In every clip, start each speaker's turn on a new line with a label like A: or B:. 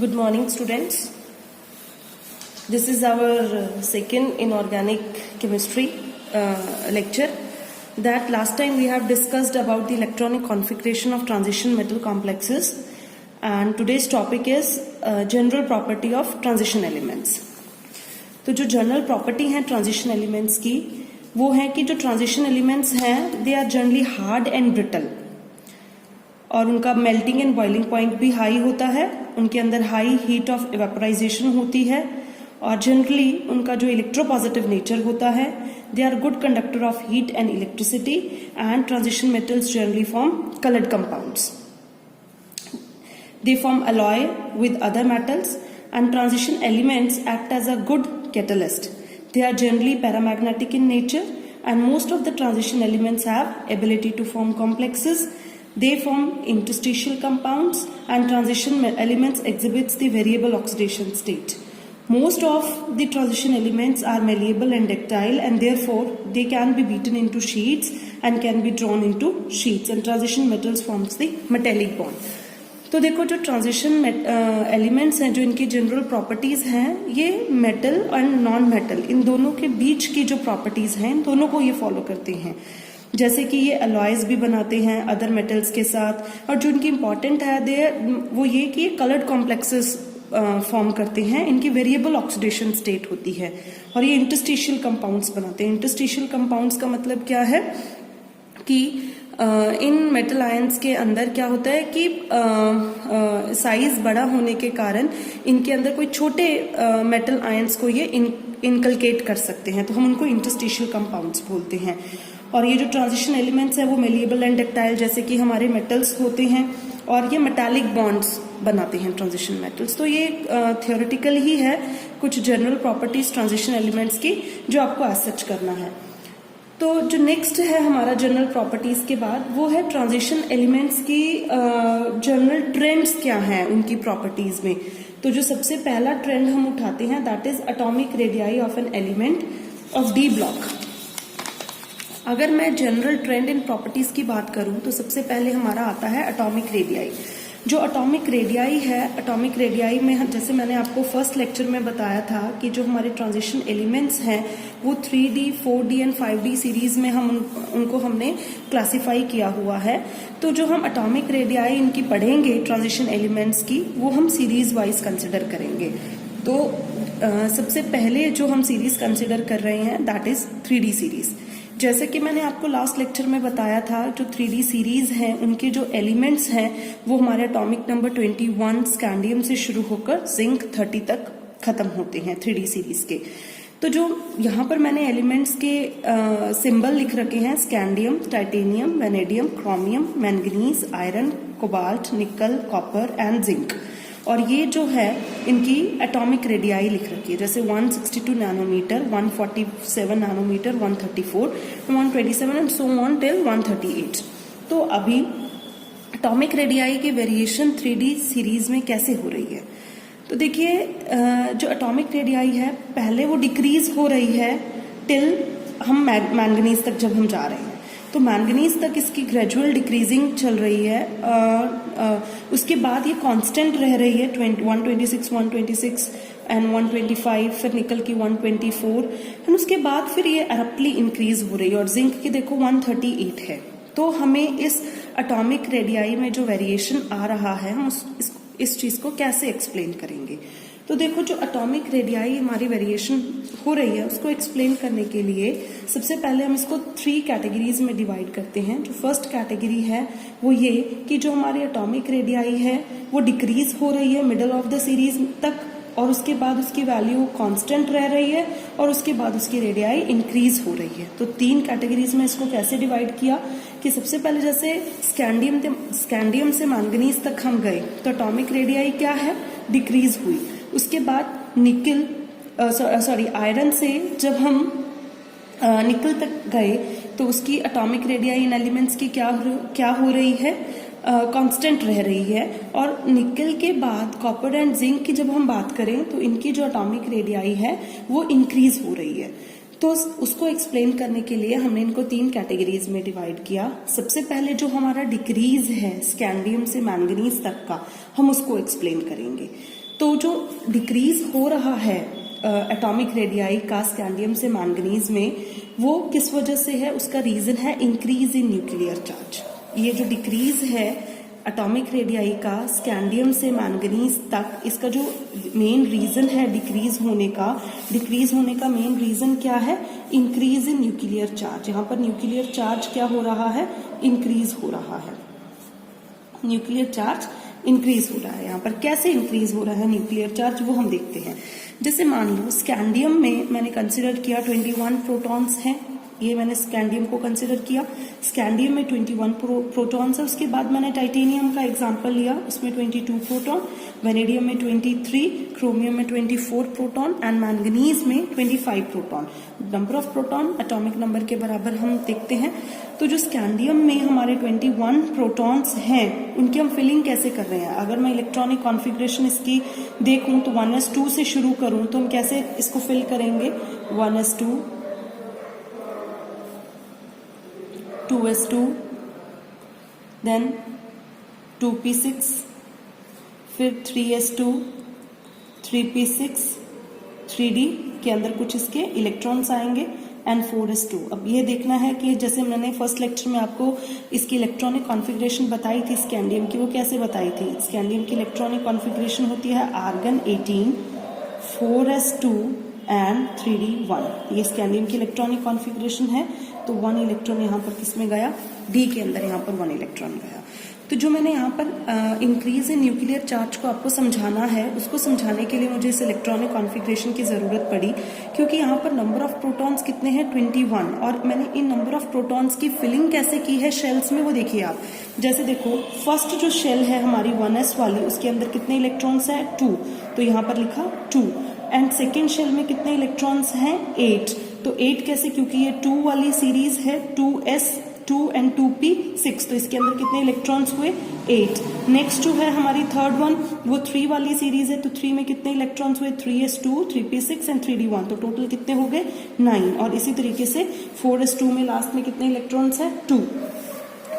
A: Good morning, students. This is our second inorganic chemistry lecture. That last time we have discussed about the electronic configuration of transition metal complexes, and today's topic is general property of transition elements. तो जो general property है transition elements की वो है कि जो transition elements हैं they are generally hard and brittle, और उनका मेल्टिंग एंड बॉइलिंग पॉइंट भी हाई होता है, उनके अंदर हाई हीट ऑफ इवेपोराइजेशन होती है, और जनरली उनका जो इलेक्ट्रोपॉजिटिव नेचर होता है, they are good conductor of heat and electricity, and transition metals generally form coloured compounds. They form alloy with other metals, and transition elements act as a good catalyst. They are generally paramagnetic in nature, and most of the transition elements have ability to form complexes. They form interstitial compounds, and transition elements exhibits the variable oxidation state. Most of the transition elements are malleable and ductile, and therefore they can be beaten into sheets and can be drawn into sheets, and transition metals forms the metallic bond. तो देखो जो transition elements हैं, जो इनकी general properties हैं, ये metal and non metal इन दोनों के बीच की जो प्रॉपर्टीज हैं इन दोनों को ये फॉलो करते हैं. जैसे कि ये अलॉयज भी बनाते हैं अदर मेटल्स के साथ, और जो इनकी इंपॉर्टेंट है वो ये कि ये कलर्ड कॉम्प्लेक्सेस फॉर्म करते हैं, इनकी वेरिएबल ऑक्सीडेशन स्टेट होती है, और ये इंटरस्टिशियल कंपाउंड्स बनाते हैं. इंटरस्टिशियल कंपाउंड्स का मतलब क्या है कि इन मेटल आयंस के अंदर क्या होता है कि साइज बड़ा होने के कारण इनके अंदर कोई छोटे मेटल आयंस को ये इनकलकेट कर सकते हैं, तो हम उनको इंटरस्टिशियल कंपाउंड्स बोलते हैं. और ये जो ट्रांजिशन एलिमेंट्स हैं वो मेलिएबल एंड डक्टाइल जैसे कि हमारे मेटल्स होते हैं, और ये मेटालिक बॉन्ड्स बनाते हैं ट्रांजिशन मेटल्स. तो ये थियोरेटिकल ही है, कुछ जनरल प्रॉपर्टीज ट्रांजिशन एलिमेंट्स की जो आपको एसेच करना है. तो जो नेक्स्ट है हमारा जनरल प्रॉपर्टीज के बाद वो है ट्रांजिशन एलिमेंट्स की जनरल ट्रेंड्स क्या हैं उनकी प्रॉपर्टीज में. तो जो सबसे पहला ट्रेंड हम उठाते हैं that is atomic radii of an element of D block. अगर मैं जनरल ट्रेंड इन प्रॉपर्टीज की बात करूं तो सबसे पहले हमारा आता है एटॉमिक रेडियाई. जो एटॉमिक रेडियाई है, एटॉमिक रेडियाई में जैसे मैंने आपको फर्स्ट लेक्चर में बताया था कि जो हमारे ट्रांजिशन एलिमेंट्स हैं वो 3D, 4D and 5D series में उनको हमने क्लासिफाई किया हुआ है. तो जो हम एटॉमिक रेडियाई इनकी पढ़ेंगे ट्रांजिशन एलिमेंट्स की वो हम सीरीज वाइज कंसिडर करेंगे. तो सबसे पहले जो हम सीरीज कंसिडर कर रहे हैं दैट इज 3D सीरीज. जैसे कि मैंने आपको लास्ट लेक्चर में बताया था जो 3D सीरीज हैं उनके जो एलिमेंट्स हैं वो हमारे एटॉमिक नंबर 21 स्कैंडियम से शुरू होकर जिंक 30 तक खत्म होते हैं 3D सीरीज के. तो जो यहाँ पर मैंने एलिमेंट्स के सिंबल लिख रखे हैं scandium, titanium, vanadium, chromium, manganese, iron, cobalt, निकल, कॉपर एंड जिंक. और ये जो है इनकी एटॉमिक रेडियाई लिख रखी है, जैसे 162 nanometre, 147 nanometre, 134, 127 and so on till 138. तो अभी एटॉमिक रेडियाई की वेरिएशन 3D सीरीज में कैसे हो रही है. तो देखिए जो एटॉमिक रेडियाई है पहले वो डिक्रीज हो रही है टिल हम मैंगनीज तक जब हम जा रहे हैं, तो मैंगनीज तक इसकी ग्रेजुअल डिक्रीजिंग चल रही है. उसके बाद ये कांस्टेंट रह रही है 126 एंड 125, फिर निकल की 124, एंड उसके बाद फिर ये एब्रप्टली इंक्रीज हो रही है, और जिंक की देखो 138 है. तो हमें इस एटॉमिक रेडियाई में जो वेरिएशन आ रहा है हम इस चीज को कैसे एक्सप्लेन करेंगे. तो देखो जो एटॉमिक रेडियाई हमारी वेरिएशन हो रही है उसको एक्सप्लेन करने के लिए सबसे पहले हम इसको 3 कैटेगरीज में डिवाइड करते हैं. जो फर्स्ट कैटेगरी है वो ये कि जो हमारी एटॉमिक रेडियाई है वो डिक्रीज हो रही है मिडल ऑफ द सीरीज तक, और उसके बाद उसकी वैल्यू कांस्टेंट रह रही है, और उसके बाद उसकी रेडियाई इंक्रीज हो रही है. तो 3 कैटेगरीज में इसको कैसे डिवाइड किया कि सबसे पहले जैसे स्कैंडियम से मैंगनीज तक हम गए तो एटॉमिक रेडियाई क्या है, डिक्रीज हुई. उसके बाद निकल आयरन से जब हम निकल तक गए तो उसकी एटॉमिक रेडियाई इन एलिमेंट्स की क्या हो रही है, कांस्टेंट रह रही है. और निकल के बाद कॉपर एंड जिंक की जब हम बात करें तो इनकी जो एटॉमिक रेडियाई है वो इंक्रीज हो रही है. तो उसको एक्सप्लेन करने के लिए हमने इनको 3 कैटेगरीज में डिवाइड किया. सबसे पहले जो हमारा डिक्रीज है स्कैंडियम से मैंगनीज तक का हम उसको एक्सप्लेन करेंगे. तो जो डिक्रीज हो रहा है एटॉमिक रेडियाई का स्कैंडियम से मैंगनीज में, वो किस वजह से है? उसका रीजन है इंक्रीज इन न्यूक्लियर चार्ज। ये जो डिक्रीज है एटॉमिक रेडियाई का स्कैंडियम से मैंगनीज तक, इसका जो मेन रीजन है डिक्रीज होने का मेन रीजन क्या है? Increase in nuclear charge. यहाँ पर न्यूक्लियर चार्ज क्या हो रहा है? इंक्रीज हो रहा है। न्यूक्लियर चार्ज इंक्रीज हो रहा है। यहाँ पर कैसे इंक्रीज हो रहा है न्यूक्लियर चार्ज, वो हम देखते हैं। जैसे मान लो स्कैंडियम में मैंने कंसिडर किया 21 प्रोटॉन्स हैं, ये मैंने स्कैंडियम को कंसिडर किया। स्कैंडियम में 21 प्रोटॉन्स है। उसके बाद मैंने टाइटेनियम का एग्जांपल लिया, उसमें 22 प्रोटॉन, वेनेडियम में 23, क्रोमियम में 24 प्रोटॉन एंड मैंगनीज में 25 proton. Number of proton atomic number के बराबर हम देखते हैं। तो जो स्कैंडियम में हमारे 21 प्रोटॉन्स हैं, उनकी हम फिलिंग कैसे कर रहे हैं? अगर मैं इलेक्ट्रॉनिक कॉन्फ़िगरेशन इसकी देखूं तो 1s2 से शुरू करूं तो हम कैसे इसको फिल करेंगे? 1s2, 2s2, देन 2p6, फिर 3s2, 3p6, 3d के अंदर कुछ इसके इलेक्ट्रॉन्स आएंगे एंड 4s2। अब ये देखना है कि जैसे मैंने फर्स्ट लेक्चर में आपको इसकी इलेक्ट्रॉनिक कॉन्फ़िगरेशन बताई थी स्कैंडियम की, वो कैसे बताई थी? स्कैंडियम की इलेक्ट्रॉनिक कॉन्फ़िगरेशन होती है आर्गन 18, 4s2 एंड 3d1। ये स्कैंडियम की इलेक्ट्रॉनिक कॉन्फ़िगरेशन है। तो 1 इलेक्ट्रॉन यहाँ पर किसमें गया? डी के अंदर यहाँ पर 1 इलेक्ट्रॉन गया। तो जो मैंने यहाँ पर इंक्रीज इन न्यूक्लियर चार्ज को आपको समझाना है, उसको समझाने के लिए मुझे इस इलेक्ट्रॉनिक कॉन्फ़िगरेशन की जरूरत पड़ी, क्योंकि यहाँ पर नंबर ऑफ प्रोटॉन्स कितने हैं? 21। और मैंने इन नंबर ऑफ प्रोटॉन्स की फिलिंग कैसे की है शेल्स में, वो देखिए आप। जैसे देखो फर्स्ट जो शेल है हमारी 1s वाली, उसके अंदर कितने इलेक्ट्रॉन्स है? 2, तो यहाँ पर लिखा 2। एंड सेकेंड शेल में कितने इलेक्ट्रॉन्स हैं? 8। तो 8 कैसे? क्योंकि ये 2 वाली सीरीज है, 2s 2 एंड 2p6, तो इसके अंदर कितने इलेक्ट्रॉन्स हुए? 8। नेक्स्ट जो है हमारी थर्ड वन, वो 3 वाली सीरीज है, तो 3 में कितने इलेक्ट्रॉन्स हुए? 3s2, 3p6 एंड 3d1, तो टोटल कितने हो गए? 9। और इसी तरीके से 4s2 में लास्ट में कितने इलेक्ट्रॉन्स है? 2।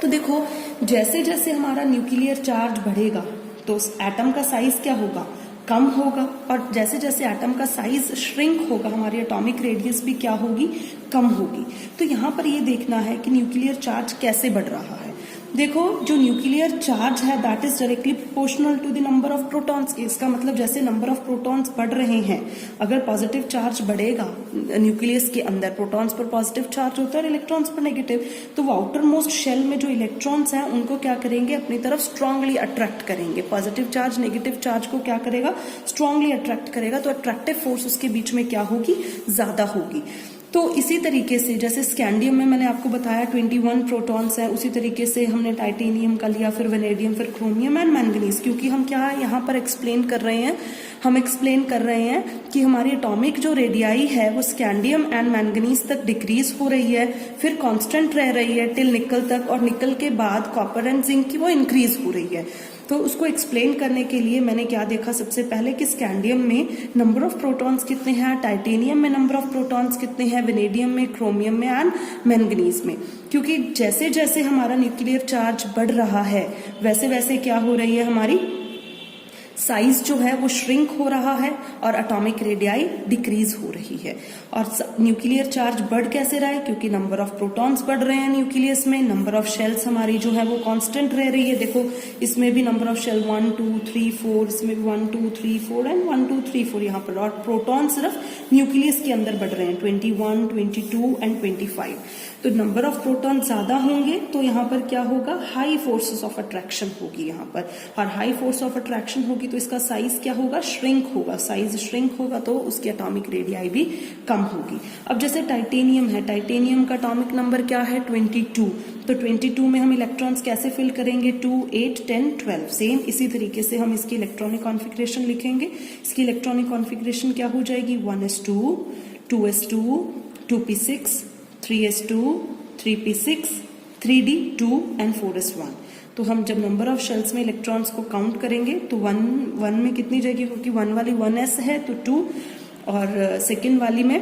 A: तो देखो जैसे जैसे हमारा न्यूक्लियर चार्ज बढ़ेगा तो एटम का साइज क्या होगा? कम होगा। और जैसे जैसे एटम का साइज श्रिंक होगा, हमारी एटॉमिक रेडियस भी क्या होगी? कम होगी। तो यहाँ पर ये देखना है कि न्यूक्लियर चार्ज कैसे बढ़ रहा है। देखो जो न्यूक्लियर चार्ज है that is directly proportional to the number of protons. इसका मतलब जैसे नंबर ऑफ प्रोटॉन्स बढ़ रहे हैं, अगर पॉजिटिव चार्ज बढ़ेगा न्यूक्लियस के अंदर, प्रोटॉन्स पर पॉजिटिव चार्ज होता है और इलेक्ट्रॉन्स पर नेगेटिव, तो वो आउटर मोस्ट शेल में जो इलेक्ट्रॉन्स हैं उनको क्या करेंगे? अपनी तरफ स्ट्रांगली अट्रैक्ट करेंगे। पॉजिटिव चार्ज नेगेटिव चार्ज को क्या करेगा? स्ट्रांगली अट्रैक्ट करेगा। तो अट्रैक्टिव फोर्स उसके बीच में क्या होगी? ज्यादा होगी। तो इसी तरीके से जैसे स्कैंडियम में मैंने आपको बताया 21 प्रोटॉन्स हैं, उसी तरीके से हमने टाइटेनियम का लिया, फिर वेनेडियम, फिर क्रोमियम एंड मैंगनीज। क्योंकि हम क्या यहाँ पर एक्सप्लेन कर रहे हैं? हम एक्सप्लेन कर रहे हैं कि हमारी एटॉमिक जो रेडियाई है वो स्कैंडियम एंड मैंगनीज तक डिक्रीज हो रही है, फिर कांस्टेंट रह रही है टिल निकल तक, और निकल के बाद कॉपर एंड जिंक की वो इंक्रीज हो रही है। तो उसको एक्सप्लेन करने के लिए मैंने क्या देखा? सबसे पहले कि स्कैंडियम में नंबर ऑफ प्रोटॉन्स कितने हैं, टाइटेनियम में नंबर ऑफ प्रोटॉन्स कितने हैं, वेनेडियम में, क्रोमियम में एंड मैंगनीज में। क्योंकि जैसे जैसे हमारा न्यूक्लियर चार्ज बढ़ रहा है वैसे वैसे क्या हो रही है? हमारी साइज जो है वो श्रिंक हो रहा है और एटॉमिक रेडियाई डिक्रीज हो रही है। और न्यूक्लियर चार्ज बढ़ कैसे रहा है? क्योंकि नंबर ऑफ प्रोटॉन्स बढ़ रहे हैं न्यूक्लियस में, नंबर ऑफ शेल्स हमारी जो है वो कांस्टेंट रह रही है। देखो इसमें भी नंबर ऑफ शेल 1 2 3 4, इसमें भी 1 2 3 4 एंड 1 2 3 4 यहाँ पर। और प्रोटॉन सिर्फ न्यूक्लियस के अंदर बढ़ रहे हैं, 21 22 एंड 25। तो नंबर ऑफ प्रोटॉन ज्यादा होंगे तो यहाँ पर क्या होगा? हाई फोर्सेस ऑफ अट्रैक्शन होगी यहाँ पर, और हाई फोर्स ऑफ अट्रैक्शन होगी तो इसका साइज क्या होगा? श्रिंक होगा। साइज श्रिंक होगा तो उसकी एटॉमिक रेडियाई भी कम होगी। अब जैसे टाइटेनियम है, टाइटेनियम का एटॉमिक नंबर क्या है? 22। तो 22 में हम इलेक्ट्रॉन्स कैसे फिल करेंगे? 2 8 10 12। सेम इसी तरीके से हम इसकी इलेक्ट्रॉनिक कॉन्फ़िगरेशन लिखेंगे। इसकी इलेक्ट्रॉनिक कॉन्फ़िगरेशन क्या हो जाएगी? 1s2, 2s2, 2p6, 3s2, 3p6, 3d2 and 4s1। तो हम जब नंबर ऑफ शेल्स में इलेक्ट्रॉन्स को काउंट करेंगे तो 1 में कितनी जाएगी? क्योंकि 1 वाली 1s है तो 2, और सेकेंड वाली में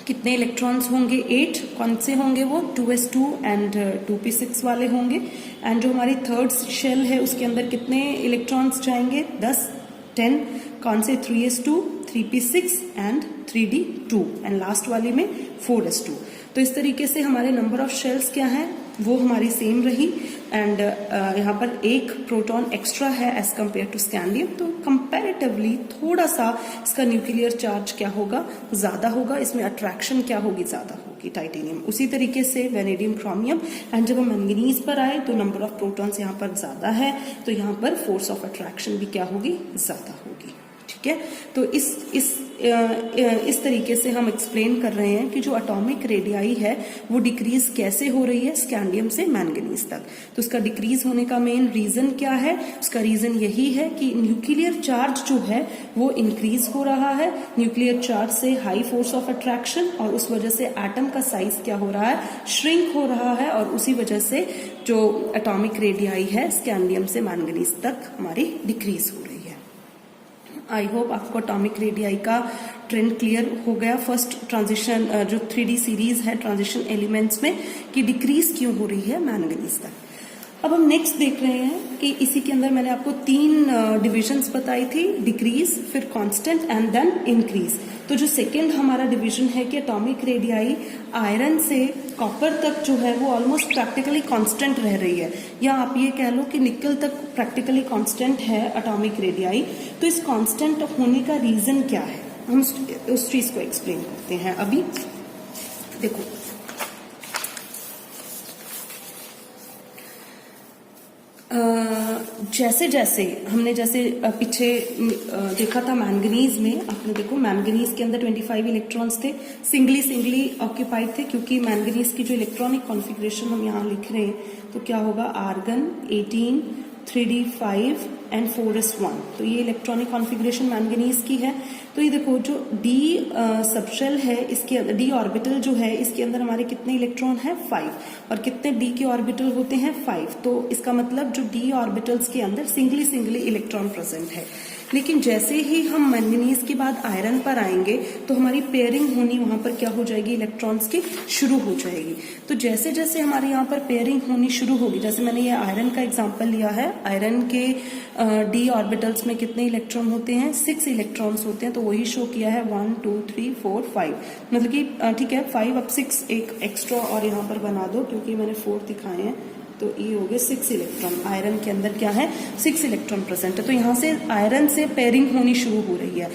A: कितने इलेक्ट्रॉन्स होंगे? 8। कौन से होंगे वो? 2s2 एंड 2p6 वाले होंगे। एंड जो हमारी थर्ड शेल है उसके अंदर कितने इलेक्ट्रॉन्स जाएंगे? 10। 10, कौन से 3s2, 3p6 and 3d2 and last वाली में 4s2। तो इस तरीके से हमारे नंबर ऑफ शेल्स क्या है वो हमारी सेम रही एंड यहाँ पर एक प्रोटॉन एक्स्ट्रा है एज कंपेयर टू स्कैंडियम, तो कंपैरेटिवली थोड़ा सा इसका न्यूक्लियर चार्ज क्या होगा, ज्यादा होगा, इसमें अट्रैक्शन क्या होगी, ज्यादा होगी टाइटेनियम। उसी तरीके से वेनेडियम, क्रोमियम एंड जब हम मैंगनीज पर आए तो नंबर ऑफ प्रोटॉन्स यहाँ पर ज्यादा है, तो यहाँ पर फोर्स ऑफ अट्रैक्शन भी क्या होगी, ज्यादा होगी। ठीक है, तो इस तरीके से हम एक्सप्लेन कर रहे हैं कि जो एटॉमिक रेडियाई है वो डिक्रीज कैसे हो रही है स्कैंडियम से मैंगनीज तक। तो उसका डिक्रीज होने का मेन रीजन क्या है, उसका रीजन यही है कि न्यूक्लियर चार्ज जो है वो इंक्रीज हो रहा है, न्यूक्लियर चार्ज से हाई फोर्स ऑफ अट्रैक्शन, और उस वजह से एटम का साइज क्या हो रहा है, श्रिंक हो रहा है, और उसी वजह से जो एटॉमिक रेडियाई है स्कैंडियम से मैंगनीज तक हमारी डिक्रीज हो रही है। आई होप आपको एटॉमिक रेडियाई का ट्रेंड क्लियर हो गया। फर्स्ट ट्रांजिशन जो 3D सीरीज है ट्रांजिशन एलिमेंट्स में कि डिक्रीज क्यों हो रही है मैंगनीज तक। अब हम नेक्स्ट देख रहे हैं कि इसी के अंदर मैंने आपको 3 डिविजन्स बताई थी, डिक्रीज, फिर कांस्टेंट एंड देन इंक्रीज। तो जो सेकेंड हमारा डिवीजन है कि एटॉमिक रेडियाई आयरन से कॉपर तक जो है वो ऑलमोस्ट प्रैक्टिकली कांस्टेंट रह रही है, या आप ये कह लो कि निकल तक प्रैक्टिकली कांस्टेंट है एटॉमिक रेडियाई। तो इस कांस्टेंट होने का रीजन क्या है, हम उस चीज को एक्सप्लेन करते हैं। अभी देखो, जैसे जैसे हमने पीछे देखा था मैंगनीज में, आपने देखो मैंगनीज के अंदर 25 इलेक्ट्रॉन्स थे, सिंगली ऑक्यूपाइड थे, क्योंकि मैंगनीज की जो इलेक्ट्रॉनिक कॉन्फ़िगरेशन हम यहाँ लिख रहे हैं तो क्या होगा, आर्गन 18, 3d5 एंड 4s1। तो ये इलेक्ट्रॉनिक कॉन्फ़िगरेशन मैंगनीज की है। तो ये देखो जो डी सबशेल है, इसके डी ऑर्बिटल जो है इसके अंदर हमारे कितने इलेक्ट्रॉन है, 5, और कितने डी के ऑर्बिटल होते हैं, 5। तो इसका मतलब जो डी ऑर्बिटल्स के अंदर सिंगली इलेक्ट्रॉन प्रेजेंट है। लेकिन जैसे ही हम मैंगनीज के बाद आयरन पर आएंगे तो हमारी पेयरिंग होनी वहां पर क्या हो जाएगी, इलेक्ट्रॉन्स की शुरू हो जाएगी। तो जैसे जैसे हमारे यहाँ पर पेयरिंग होनी शुरू होगी, जैसे मैंने ये आयरन का एग्जांपल लिया है, आयरन के डी ऑर्बिटल्स में कितने इलेक्ट्रॉन होते हैं, 6 इलेक्ट्रॉन्स होते हैं। तो वही शो किया है 1 2 3 4 5, मतलब कि ठीक है 5, अब 6 एक एक्स्ट्रा और यहाँ पर बना दो क्योंकि मैंने 4 दिखाए हैं, तो ये हो गए 6 इलेक्ट्रॉन। आयरन के अंदर क्या है, 6 इलेक्ट्रॉन प्रेजेंट है। तो यहाँ से आयरन से पेयरिंग होनी शुरू हो रही है।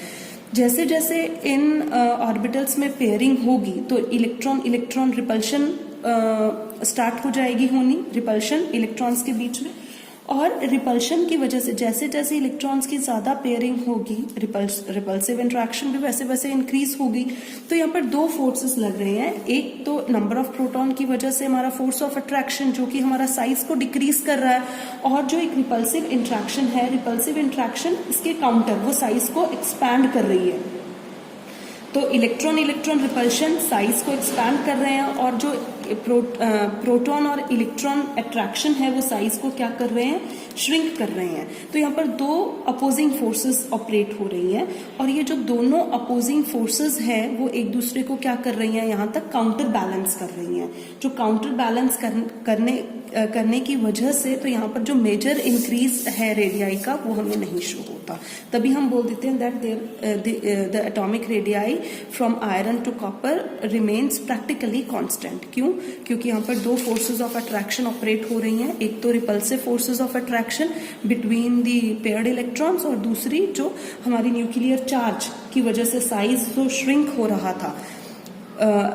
A: जैसे जैसे इन ऑर्बिटल्स में पेयरिंग होगी तो इलेक्ट्रॉन रिपल्शन स्टार्ट हो जाएगी होनी, रिपल्शन इलेक्ट्रॉन्स के बीच में, और रिपल्शन की वजह से जैसे जैसे इलेक्ट्रॉन्स की ज्यादा पेयरिंग होगी, रिपल्सिव इंट्रैक्शन भी वैसे वैसे इंक्रीज होगी। तो यहाँ पर 2 फोर्सेस लग रहे हैं, एक तो नंबर ऑफ प्रोटॉन की वजह से हमारा फोर्स ऑफ अट्रैक्शन जो कि हमारा साइज को डिक्रीज कर रहा है, और जो एक रिपल्सिव इंट्रैक्शन है, रिपल्सिव इंट्रैक्शन इसके काउंटर वो साइज को एक्सपैंड कर रही है। तो इलेक्ट्रॉन रिपल्शन साइज को एक्सपैंड कर रहे हैं, और जो प्रोटॉन और इलेक्ट्रॉन अट्रैक्शन है वो साइज को क्या कर रहे हैं, श्रिंक कर रहे हैं। तो यहाँ पर 2 अपोजिंग फोर्सेस ऑपरेट हो रही हैं, और ये जो दोनों अपोजिंग फोर्सेस है वो एक दूसरे को क्या कर रही हैं, यहाँ तक काउंटर बैलेंस कर रही हैं। जो काउंटर बैलेंस करने की वजह से तो यहाँ पर जो मेजर इंक्रीज है रेडियाई का वो हमें नहीं शो होता। तभी हम बोल देते हैं that the atomic radii from iron to copper remains practically constant. क्यों? क्योंकि यहाँ पर 2 फोर्सेस ऑफ अट्रैक्शन ऑपरेट हो रही हैं, एक तो repulsive forces of attraction between the paired electrons, और दूसरी जो हमारी न्यूक्लियर चार्ज की वजह से साइज जो श्रिंक हो रहा था,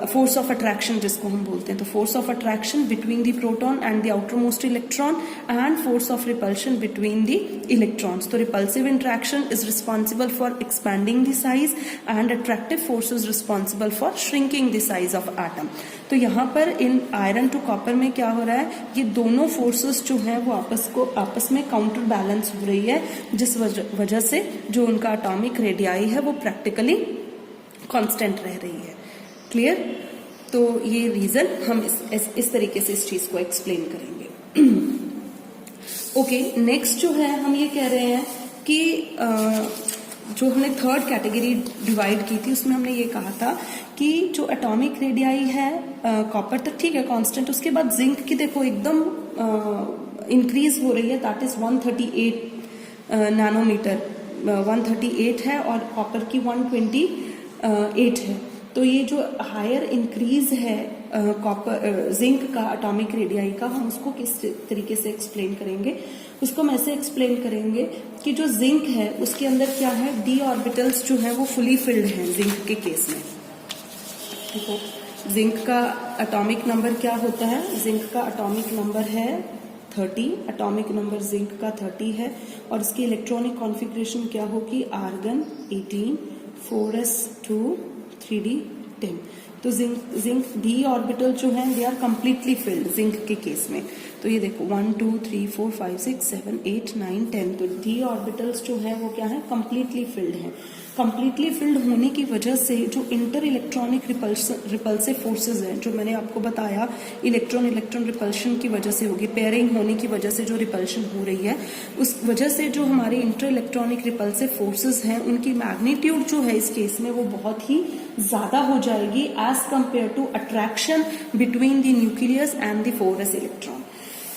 A: फोर्स ऑफ अट्रैक्शन जिसको हम बोलते हैं। तो force of attraction between the proton and the outermost electron and force of repulsion between the electrons. तो repulsive interaction is responsible for expanding the size and attractive force is responsible for shrinking the size of atom. तो यहाँ पर इन iron to copper में क्या हो रहा है, ये दोनों फोर्सेस जो है वो आपस में काउंटर बैलेंस हो रही है, जिस वजह से जो उनका एटॉमिक रेडियाई है वो प्रैक्टिकली कांस्टेंट रह रही है। क्लियर? तो ये रीजन हम इस तरीके से इस चीज को एक्सप्लेन करेंगे। ओके, नेक्स्ट जो है हम ये कह रहे हैं कि जो हमने 3rd कैटेगरी डिवाइड की थी उसमें हमने ये कहा था कि जो एटॉमिक रेडियाई है कॉपर तक ठीक है कांस्टेंट, उसके बाद जिंक की देखो एकदम इंक्रीज हो रही है, दैट इज 138 नैनोमीटर 138 है और कॉपर की 128 है। तो ये जो हायर इंक्रीज है कॉपर जिंक का एटॉमिक रेडियाई का, हम उसको किस तरीके से एक्सप्लेन करेंगे? उसको हम ऐसे एक्सप्लेन करेंगे कि जो जिंक है उसके अंदर क्या है, डी ऑर्बिटल्स जो है वो फुली फिल्ड हैं जिंक के केस में। देखो जिंक का एटॉमिक नंबर क्या होता है? जिंक का एटॉमिक नंबर है 30, एटॉमिक नंबर जिंक का 30 है और इसकी इलेक्ट्रॉनिक कॉन्फ़िगरेशन क्या होगी? Argon 18, 4s2, 3d 10। तो जिंक डी ऑर्बिटल जो है they are completely filled zinc के केस में। तो ये देखो 1 2 3 4 5 6 7 8 9 10, तो डी ऑर्बिटल्स जो है वो क्या है? कंप्लीटली फिल्ड है। कंप्लीटली फिल्ड होने की वजह से जो इंटर इलेक्ट्रॉनिक रिपल्सिव फोर्सेस हैं, जो मैंने आपको बताया इलेक्ट्रॉन रिपल्शन की वजह से होगी, पेयरिंग होने की वजह से जो रिपल्शन हो रही है, उस वजह से जो हमारे इंटर इलेक्ट्रॉनिक रिपल्सिव फोर्सेस हैं उनकी मैग्नीट्यूड जो है इस केस में वो बहुत ही ज्यादा हो जाएगी as compare to attraction between the nucleus and the 4s electron.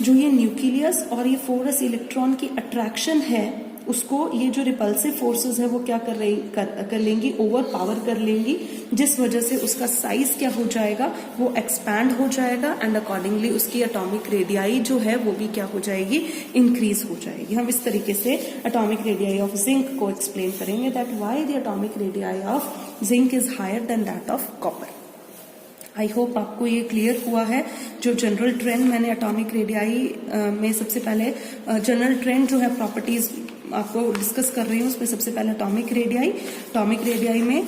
A: जो ये न्यूक्लियस और ये 4s इलेक्ट्रॉन की अट्रैक्शन है उसको ये जो रिपल्सिव फोर्सेस है वो क्या कर लेंगी? ओवर पावर कर लेंगी, जिस वजह से उसका साइज क्या हो जाएगा? वो एक्सपैंड हो जाएगा एंड अकॉर्डिंगली उसकी एटॉमिक रेडियाई जो है वो भी क्या हो जाएगी? इंक्रीज हो जाएगी। हम इस तरीके से एटॉमिक रेडियाई ऑफ जिंक को एक्सप्लेन करेंगे that why the atomic radii of zinc is higher than that of copper. I hope आपको ये क्लियर हुआ है। जो जनरल ट्रेंड मैंने एटॉमिक रेडियाई में सबसे पहले जनरल ट्रेंड जो है प्रॉपर्टीज आपको डिस्कस कर रही हूँ, उसमें सबसे पहले एटॉमिक रेडियाई में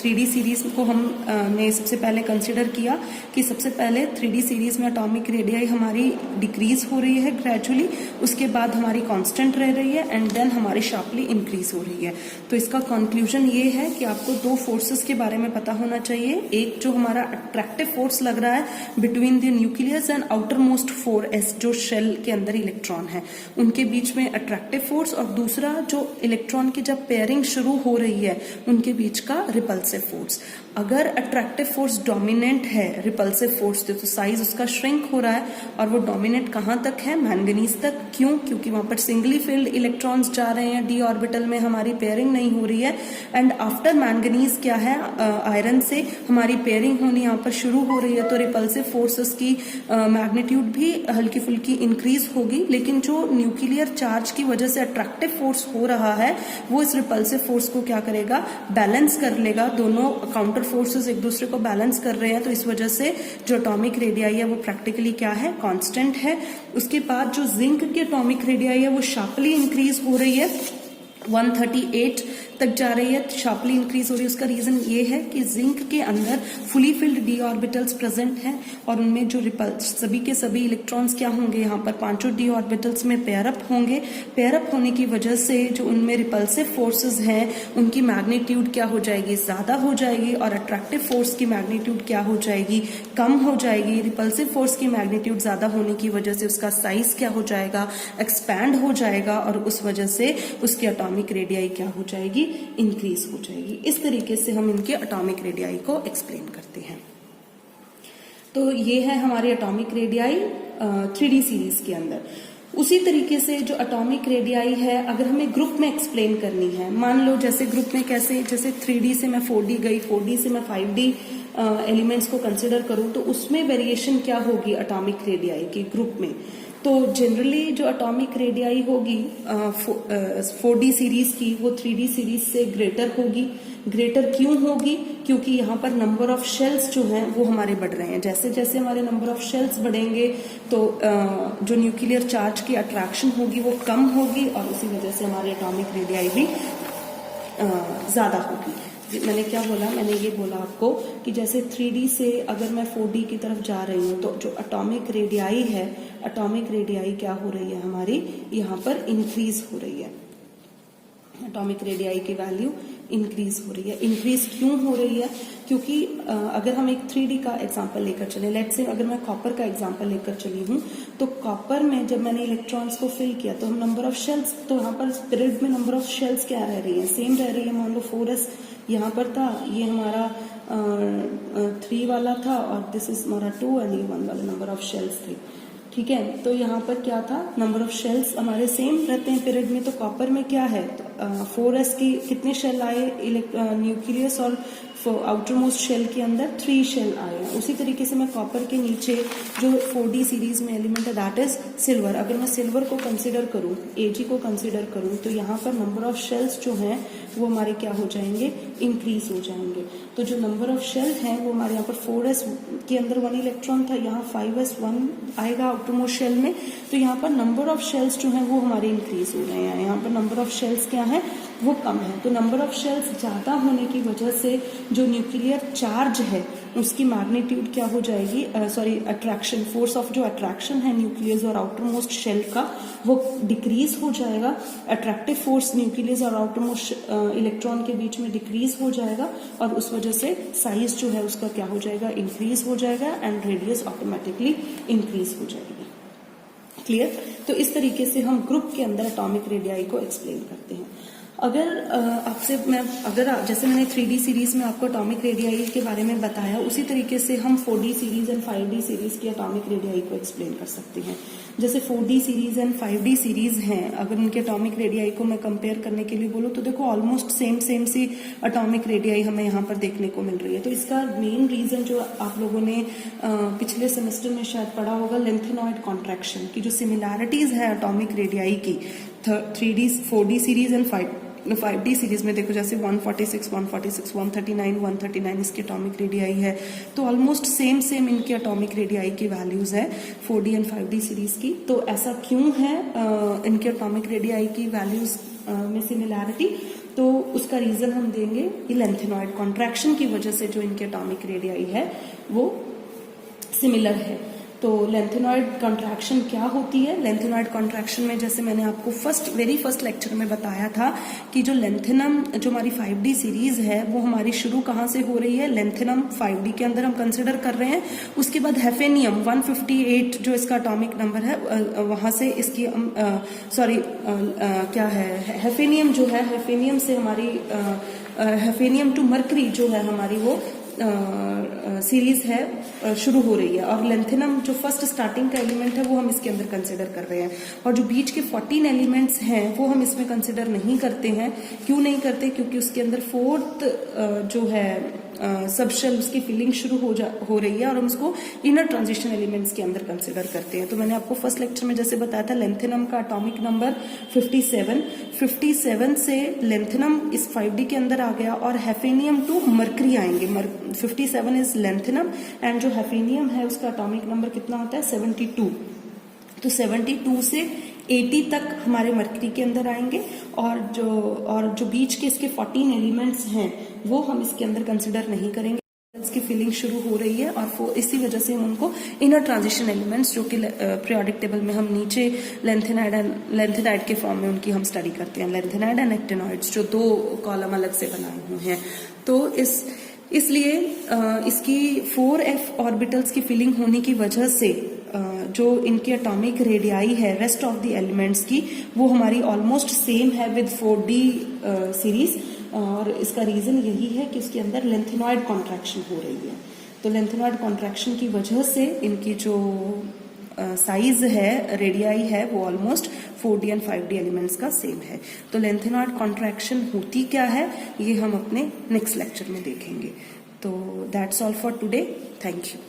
A: 3D सीरीज को हमने सबसे पहले कंसिडर किया कि सबसे पहले 3D सीरीज में एटॉमिक रेडियाई हमारी डिक्रीज हो रही है ग्रेजुअली, उसके बाद हमारी कांस्टेंट रह रही है एंड देन हमारी शार्पली इंक्रीज हो रही है। तो इसका कंक्लूजन ये है कि आपको दो फोर्सेस के बारे में पता होना चाहिए। एक जो हमारा अट्रैक्टिव फोर्स लग रहा है between the nucleus and outer most 4s जो शेल के अंदर इलेक्ट्रॉन है उनके बीच में अट्रैक्टिव फोर्स, और दूसरा जो इलेक्ट्रॉन की जब पेयरिंग शुरू हो रही है उनके बीच का रिपल्सिव फोर्स। अगर अट्रैक्टिव फोर्स डोमिनेंट है रिपल्सिव फोर्स तो साइज उसका श्रिंक हो रहा है और वो डोमिनेंट कहां तक है? मैंगनीज तक। क्यों? क्योंकि वहां पर सिंगली फिल्ड इलेक्ट्रॉन्स जा रहे हैं, डी ऑर्बिटल में हमारी पेयरिंग नहीं हो रही है एंड आफ्टर मैंगनीज क्या है? आयरन से हमारी पेयरिंग होनी यहाँ पर शुरू हो रही है, तो रिपल्सिव फोर्सेस की मैग्नीट्यूड भी हल्की फुल्की इंक्रीज होगी, लेकिन जो न्यूक्लियर चार्ज की वजह से अट्रैक्टिव फोर्स हो रहा है वो इस रिपल्सिव फोर्स को क्या करेगा? बैलेंस कर लेगा। दोनों काउंटर फोर्सेस एक दूसरे को बैलेंस कर रहे हैं, तो इस वजह से जो एटॉमिक रेडियाई है वो प्रैक्टिकली क्या है? कांस्टेंट है। उसके बाद जो जिंक की एटॉमिक रेडियाई है वो शार्पली इंक्रीज हो रही है, 138 तक जा रही है, शार्पली इंक्रीज हो रही है। उसका रीजन ये है कि जिंक के अंदर fully filled D orbitals present हैं और उनमें जो सभी के सभी इलेक्ट्रॉन्स क्या होंगे? यहाँ पर पांचों डी ऑर्बिटल्स में पेयर अप होंगे। पेयर अप होने की वजह से जो उनमें रिपल्सिव फोर्सेस हैं उनकी मैग्नीट्यूड क्या हो जाएगी? ज्यादा हो जाएगी, और अट्रैक्टिव फोर्स की मैग्नीट्यूड क्या हो जाएगी? कम हो जाएगी। रिपल्सिव फोर्स की मैग्नीट्यूड ज्यादा होने की वजह से उसका साइज क्या हो जाएगा? एक्सपैंड हो जाएगा और उस वजह से उसकी एटॉमिक रेडियाई क्या हो जाएगी? इंक्रीज हो जाएगी। इस तरीके से हम इनके एटॉमिक रेडियाई को एक्सप्लेन करते हैं। तो ये है हमारी एटॉमिक रेडियाई 3D सीरीज के अंदर। उसी तरीके से जो एटॉमिक रेडियाई है अगर हमें ग्रुप में एक्सप्लेन करनी है, मान लो जैसे ग्रुप में कैसे, जैसे 3D से मैं 4D गई, 4D से मैं 5D एलिमेंट्स को कंसिडर करूं तो उसमें वेरिएशन क्या होगी एटॉमिक रेडियाई की ग्रुप में? तो जनरली जो एटॉमिक रेडियाई होगी 4D सीरीज की वो 3D सीरीज से ग्रेटर होगी। ग्रेटर क्यों होगी? क्योंकि यहाँ पर नंबर ऑफ शेल्स जो हैं वो हमारे बढ़ रहे हैं। जैसे जैसे हमारे नंबर ऑफ शेल्स बढ़ेंगे तो जो न्यूक्लियर चार्ज की अट्रैक्शन होगी वो कम होगी और उसी वजह से हमारी एटॉमिक रेडियाई भी ज्यादा होगी। मैंने क्या बोला? मैंने ये बोला आपको कि जैसे 3D से अगर मैं 4D की तरफ जा रही हूँ तो जो एटॉमिक रेडियाई है, एटॉमिक रेडियाई क्या हो रही है? हमारी यहाँ पर इंक्रीज हो रही है। एटॉमिक रेडियाई की वैल्यू इंक्रीज हो रही है। इंक्रीज क्यों हो रही है? क्योंकि अगर हम एक 3D का एग्जांपल लेकर चले, लेट्स से अगर मैं कॉपर का एग्जांपल लेकर चली हूँ तो कॉपर में जब मैंने इलेक्ट्रॉन्स को फिल किया तो हम नंबर ऑफ शेल्स, तो यहाँ पर पिरियड में नंबर ऑफ शेल्स क्या रह रही है? सेम रह रही है। मान लो 4s यहाँ पर था, ये हमारा 3 वाला था और दिस इज हमारा 2 एंड ये 1 वाला नंबर ऑफ शेल्स थे। ठीक है। तो यहाँ पर क्या था, नंबर ऑफ शेल्स हमारे सेम रहते हैं पीरियड में। तो कॉपर में क्या है, तो 4s की कितने शेल आए न्यूक्लियस और आउटर मोस्ट शेल के अंदर 3 शेल आए हैं। उसी तरीके से मैं कॉपर के नीचे जो 4d सीरीज में एलिमेंट है दैट इज सिल्वर, अगर मैं सिल्वर को कंसिडर करूं, Ag को कंसिडर करूं, तो यहाँ पर नंबर ऑफ शेल्स जो हैं वो हमारे क्या हो जाएंगे, इंक्रीज हो जाएंगे। तो जो नंबर ऑफ शेल हैं वो हमारे यहाँ पर 4s के अंदर 1 इलेक्ट्रॉन था, यहाँ 5s 1 आएगा आउटर मोस्ट शेल में। तो यहाँ पर नंबर ऑफ शेल्स जो हैं वो हमारे इंक्रीज हो रहे हैं, यहाँ पर नंबर ऑफ शेल्स क्या है वो कम है। तो नंबर ऑफ शेल्स ज्यादा होने की वजह से जो न्यूक्लियर चार्ज है उसकी मैग्नीट्यूड क्या हो जाएगी, अट्रैक्शन फोर्स ऑफ जो अट्रैक्शन है न्यूक्लियस और आउटर मोस्ट शेल का वो डिक्रीज हो जाएगा। अट्रैक्टिव फोर्स न्यूक्लियस और आउटर मोस्ट इलेक्ट्रॉन के बीच में डिक्रीज हो जाएगा और उस वजह से साइज जो है उसका क्या हो जाएगा, इंक्रीज हो जाएगा एंड रेडियस ऑटोमेटिकली इंक्रीज हो जाएगी। क्लियर। तो इस तरीके से हम ग्रुप के अंदर एटॉमिक रेडियाई को एक्सप्लेन करते हैं। अगर आपसे जैसे मैंने 3D सीरीज में आपको एटॉमिक रेडियाई के बारे में बताया, उसी तरीके से हम 4D series and 5D series की एटॉमिक रेडियाई को एक्सप्लेन कर सकते हैं। जैसे 4D series and 5D series हैं, अगर उनके एटॉमिक रेडियाई को मैं कंपेयर करने के लिए बोलूँ तो देखो ऑलमोस्ट सेम सी एटॉमिक रेडियाई हमें यहाँ पर देखने को मिल रही है। तो इसका मेन रीजन जो आप लोगों ने पिछले सेमेस्टर में शायद पढ़ा होगा, लेंथेनॉइड कॉन्ट्रैक्शन की जो सिमिलैरिटीज है एटॉमिक रेडियाई की 3D 4D series and 5D series में देखो, जैसे 146, 139, 139 इसके एटॉमिक रेडियाई है। तो ऑलमोस्ट सेम इनके एटॉमिक रेडियाई की वैल्यूज है 4D एंड 5D सीरीज की। तो ऐसा क्यों है इनके एटॉमिक रेडियाई की वैल्यूज में सिमिलैरिटी, तो उसका रीजन हम देंगे कि लेंथेनॉइड कॉन्ट्रैक्शन की वजह से जो इनके एटॉमिक रेडियाई है वो सिमिलर है। तो लेंथेनॉइड कॉन्ट्रैक्शन क्या होती है, लेंथेनॉइड कॉन्ट्रैक्शन में जैसे मैंने आपको वेरी फर्स्ट लेक्चर में बताया था कि जो लेंथेनम जो हमारी 5D सीरीज है वो हमारी शुरू कहाँ से हो रही है, लेंथेनम 5D के अंदर हम कंसिडर कर रहे हैं। उसके बाद हेफेनियम 158 जो इसका एटॉमिक नंबर है वहां से इसकी क्या है, हेफेनियम जो है, हेफेनियम से हमारी हेफेनियम टू मरकरी जो है हमारी वो सीरीज है शुरू हो रही है। और लेंथेनम जो फर्स्ट स्टार्टिंग का एलिमेंट है वो हम इसके अंदर कंसिडर कर रहे हैं। और जो बीच के 14 एलिमेंट्स हैं वो हम इसमें कंसिडर नहीं करते हैं। क्यों नहीं करते, क्योंकि उसके अंदर 4th जो है सबशेल उसकी फिलिंग शुरू हो रही है और हम उसको इनर ट्रांजिशन एलिमेंट्स के अंदर कंसिडर करते हैं। तो मैंने आपको फर्स्ट लेक्चर में जैसे बताया था लेंथेनम का एटॉमिक नंबर 57 से लेंथेनम इस 5D के अंदर आ गया और हेफेनियम टू मरकरी आएंगे। 57 इज लेंथेनम एंड जो हेफेनियम है उसका एटॉमिक नंबर कितना होता है 72। तो 72 से 80 तक हमारे मरकरी के अंदर आएंगे और जो बीच के इसके 14 एलिमेंट्स हैं वो हम इसके अंदर कंसिडर नहीं करेंगे। इसकी फिलिंग शुरू हो रही है और इसी वजह से हम उनको इनर ट्रांजिशन एलिमेंट्स जो कि पीरियोडिक टेबल में हम नीचे लेंथेनाइड के फॉर्म में उनकी हम स्टडी करते हैं, लेंथेनाइड एंड एक्टिनॉइड्स जो 2 कॉलम अलग से बनाए हुए हैं। तो इसलिए इसकी 4f ऑर्बिटल्स की फिलिंग होने की वजह से जो इनकी एटॉमिक रेडियाई है रेस्ट ऑफ द एलिमेंट्स की वो हमारी ऑलमोस्ट सेम है विद 4D सीरीज। और इसका रीजन यही है कि उसके अंदर लेंथेनॉइड कॉन्ट्रैक्शन हो रही है। तो लेंथेनॉइड कॉन्ट्रैक्शन की वजह से इनकी जो साइज है, रेडियाई है, वो almost 4D and 5D elements का सेम है। तो लेंथेनॉइड कॉन्ट्रैक्शन होती क्या है ये हम अपने नेक्स्ट लेक्चर में देखेंगे। तो that's all for today, thank you.